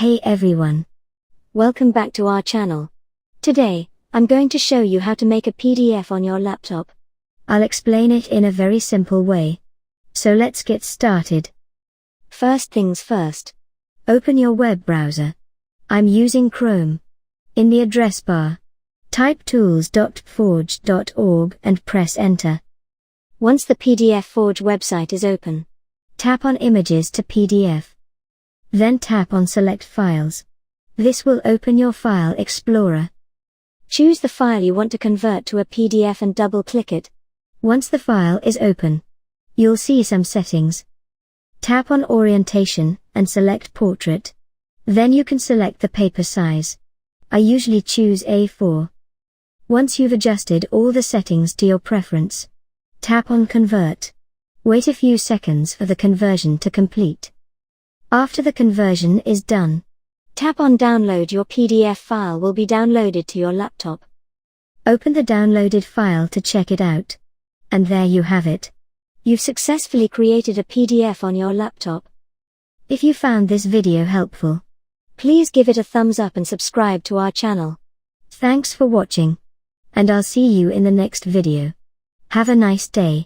Hey everyone. Welcome back to our channel. Today, I'm going to show you how to make a PDF on your laptop. I'll explain it in a very simple way. So let's get started. First things first. Open your web browser. I'm using Chrome. In the address bar, type tools.forge.org and press enter. Once the PDF Forge website is open, tap on Images to PDF. Then tap on Select Files. This will open your File Explorer. Choose the file you want to convert to a PDF and double-click it. Once the file is open, you'll see some settings. Tap on Orientation and select Portrait. Then you can select the paper size. I usually choose A4. Once you've adjusted all the settings to your preference, tap on Convert. Wait a few seconds for the conversion to complete. After the conversion is done, tap on Download. Your PDF file will be downloaded to your laptop. Open the downloaded file to check it out. And there you have it. You've successfully created a PDF on your laptop. If you found this video helpful, please give it a thumbs up and subscribe to our channel. Thanks for watching. And I'll see you in the next video. Have a nice day.